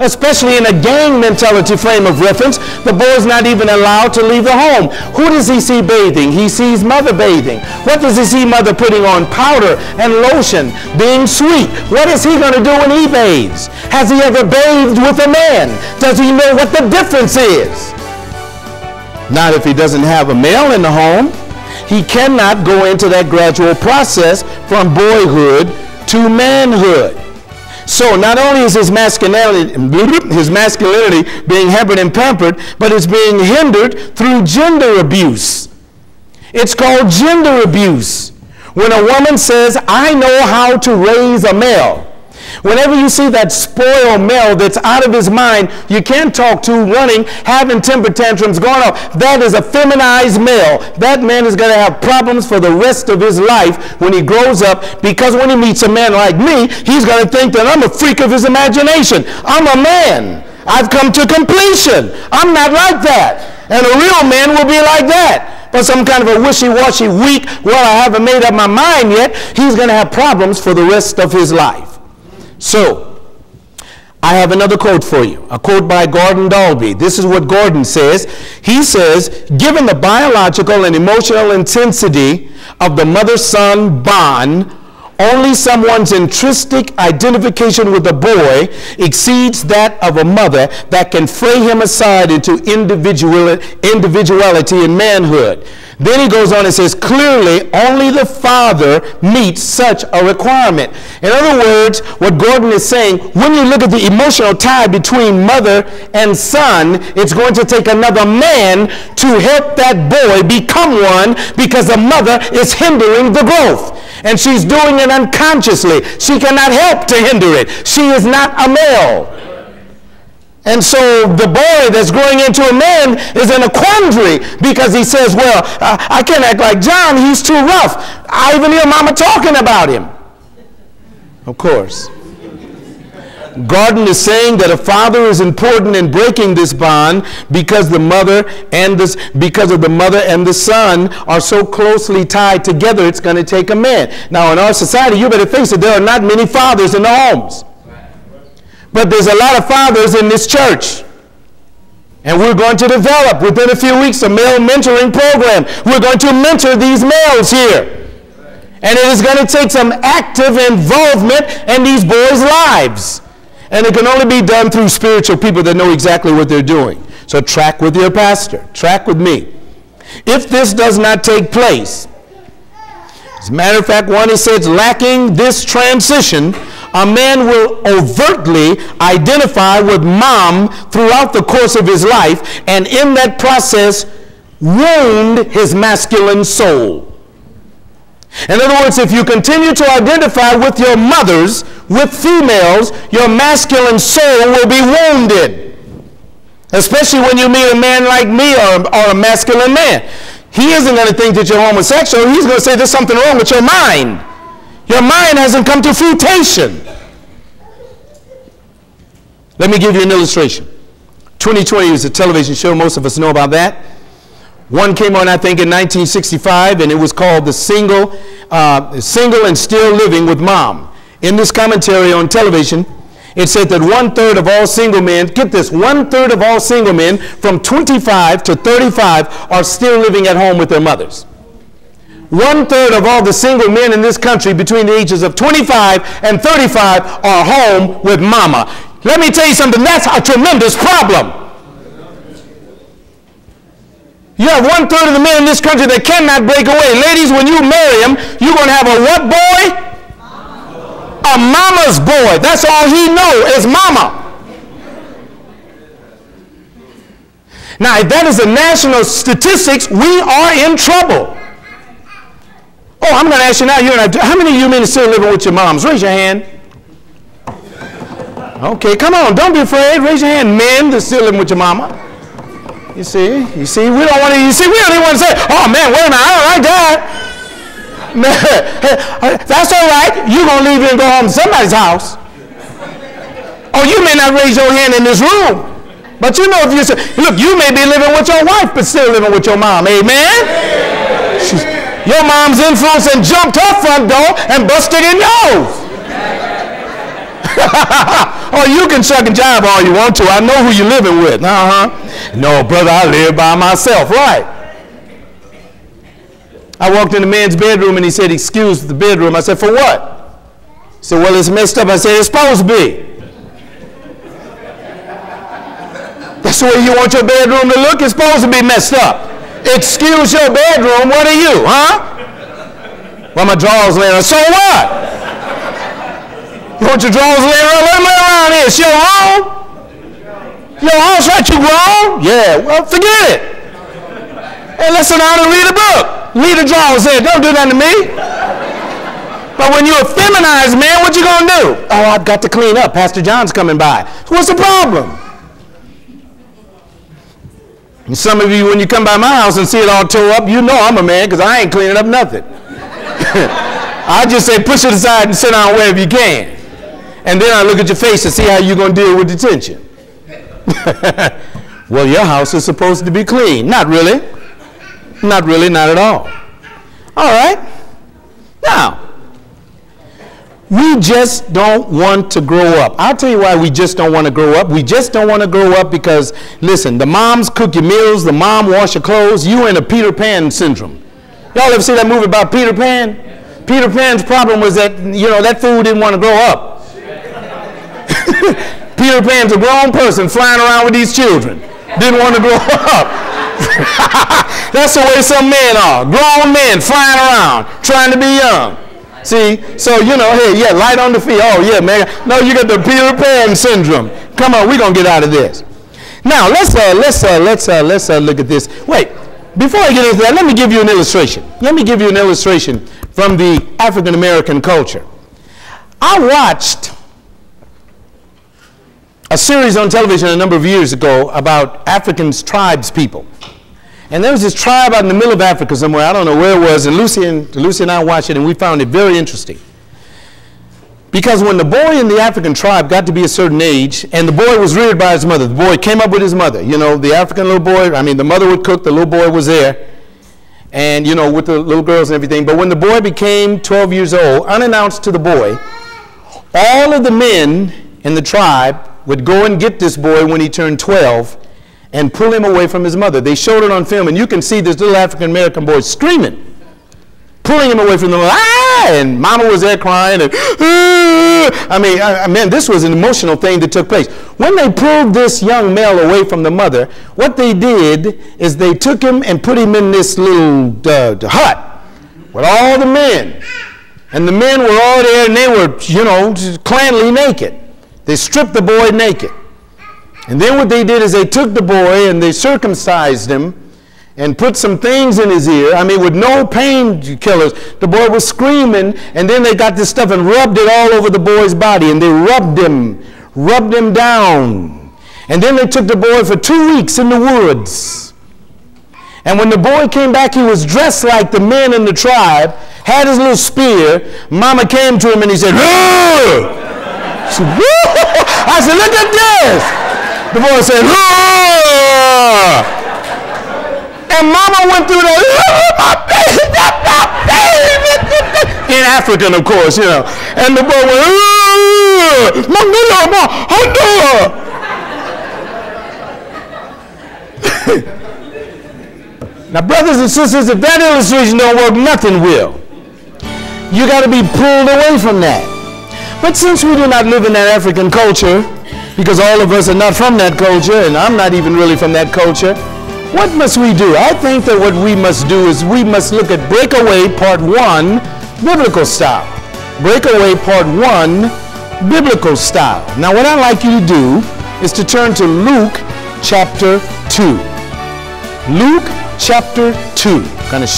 Especially in a gang mentality frame of reference, the boy's not even allowed to leave the home. Who does he see bathing? He sees mother bathing. What does he see mother putting on? Powder and lotion, being sweet. What is he going to do when he bathes? Has he ever bathed with a man? Does he know what the difference is? Not if he doesn't have a male in the home. He cannot go into that gradual process from boyhood to manhood. So not only is his masculinity being hampered and pampered, but it's being hindered through gender abuse. It's called gender abuse. When a woman says, I know how to raise a male. Whenever you see that spoiled male that's out of his mind, you can't talk to, running, having temper tantrums, going off. That is a feminized male. That man is going to have problems for the rest of his life when he grows up, because when he meets a man like me, he's going to think that I'm a freak of his imagination. I'm a man. I've come to completion. I'm not like that. And a real man will be like that. But some kind of a wishy-washy, weak, well, I haven't made up my mind yet, he's going to have problems for the rest of his life. So, I have another quote for you, a quote by Gordon Dalby. This is what Gordon says. He says, given the biological and emotional intensity of the mother-son bond, only someone's intrinsic identification with a boy exceeds that of a mother that can fray him aside into individuality and manhood. Then he goes on and says, clearly only the father meets such a requirement. In other words, what Gordon is saying, when you look at the emotional tie between mother and son, it's going to take another man to help that boy become one, because the mother is hindering the growth. And she's doing it unconsciously. She cannot help to hinder it. She is not a male. And so the boy that's growing into a man is in a quandary, because he says, well, I can't act like John. He's too rough. I even hear mama talking about him. Of course. Gordon is saying that a father is important in breaking this bond, because the mother and the son are so closely tied together. It's going to take a man. Now, in our society, you better face it, there are not many fathers in the homes. But there's a lot of fathers in this church. And we're going to develop within a few weeks a male mentoring program. We're going to mentor these males here. And it is going to take some active involvement in these boys' lives. And it can only be done through spiritual people that know exactly what they're doing. So track with your pastor. Track with me. If this does not take place, as a matter of fact, one, he says, lacking this transition, a man will overtly identify with mom throughout the course of his life, and in that process, wound his masculine soul. In other words, if you continue to identify with your mothers, with females, your masculine soul will be wounded. Especially when you meet a man like me, or a masculine man. He isn't going to think that you're homosexual. He's going to say there's something wrong with your mind. Your mind hasn't come to fruition. Let me give you an illustration. 2020 is a television show. Most of us know about that. One came on, I think, in 1965, and it was called The Single and Still Living with Mom. In this commentary on television, it said that 1/3 of all single men, get this, 1/3 of all single men from 25 to 35 are still living at home with their mothers. 1/3 of all the single men in this country between the ages of 25 and 35 are home with mama. Let me tell you something, that's a tremendous problem. You have 1/3 of the men in this country that cannot break away. Ladies, when you marry him, you're going to have a what boy? A mama's boy. That's all he knows is mama. Now, if that is the national statistics, we are in trouble. Oh, I'm going to ask you now, how many of you men are still living with your moms? Raise your hand. Okay, come on, don't be afraid. Raise your hand, men that still living with your mama. You see, we don't want to, we don't even want to say, oh man, wait a minute, I don't like that. That's all right. You're going to leave here and go home to somebody's house. Or you may not raise your hand in this room. But you know, if you say, look, you may be living with your wife, but still living with your mom. Amen? Your mom's influence and jumped her front door and busted in yours. Oh, you can suck and jive all you want to. I know who you're living with. No, brother, I live by myself. Right. I walked in the man's bedroom and he said, excuse the bedroom. I said, for what? He said, well, it's messed up. I said, it's supposed to be. That's the way you want your bedroom to look? It's supposed to be messed up. Excuse your bedroom. What are you, huh? Well, my drawers laying around. So what? You want your drawers laying around? Let them lay around here. It's your room. Your house, right? You grown? Yeah. Well, forget it. Hey, let's sit down and read a book. Leave the drawers there. Don't do that to me. But when you're a feminized man, what you gonna do? Oh, I've got to clean up. Pastor John's coming by. What's the problem? And some of you, when you come by my house and see it all tore up, you know I'm a man because I ain't cleaning up nothing. I just say push it aside and sit down wherever you can. And then I look at your face to see how you're going to deal with detention. Well, your house is supposed to be clean. Not really. Not really, not at all. All right. Now, we just don't want to grow up. I'll tell you why we just don't want to grow up. We just don't want to grow up because, listen, the moms cook your meals, the mom wash your clothes. You in a Peter Pan syndrome. Y'all ever see that movie about Peter Pan? Peter Pan's problem was that, you know, that fool didn't want to grow up. Peter Pan's a grown person flying around with these children. Didn't want to grow up. That's the way some men are. Grown men flying around, trying to be young. See, so, you know, hey, yeah, light on the feet. Oh, yeah, man. No, you got the Peter Pan syndrome. Come on, we're going to get out of this. Now, let's look at this. Wait, before I get into that, let me give you an illustration. Let me give you an illustration from the African-American culture. I watched a series on television a number of years ago about African tribes people. And there was this tribe out in the middle of Africa somewhere, I don't know where it was, and Lucy and I watched it, and we found it very interesting. Because when the boy in the African tribe got to be a certain age, and the boy was reared by his mother, the boy came up with his mother, you know, the African little boy, I mean, the mother would cook, the little boy was there, and, you know, with the little girls and everything. But when the boy became 12 years old, unannounced to the boy, all of the men in the tribe would go and get this boy when he turned 12 and pull him away from his mother. They showed it on film, and you can see this little African-American boy screaming, pulling him away from the mother. Ah! And mama was there crying. And, I mean, this was an emotional thing that took place. When they pulled this young male away from the mother, what they did is they took him and put him in this little hut with all the men. And the men were all there, and they were, you know, clanly naked. They stripped the boy naked. And then what they did is they took the boy and they circumcised him and put some things in his ear. I mean, with no painkillers. The boy was screaming, and then they got this stuff and rubbed it all over the boy's body, and they rubbed him down. And then they took the boy for 2 weeks in the woods. And when the boy came back, he was dressed like the men in the tribe, had his little spear. Mama came to him and he said, "Whoa!" I said, "Look at this." The boy said, "Whoa!" And mama went through that, in African, of course, you know. And the boy went, Now, brothers and sisters, if that illustration don't work, nothing will. You got to be pulled away from that. But since we do not live in that African culture, because all of us are not from that culture, and I'm not even really from that culture, what must we do? I think that what we must do is we must look at Breakaway Part 1, Biblical Style. Breakaway Part 1, Biblical Style. Now, what I'd like you to do is to turn to Luke chapter 2. Luke chapter 2. Kind of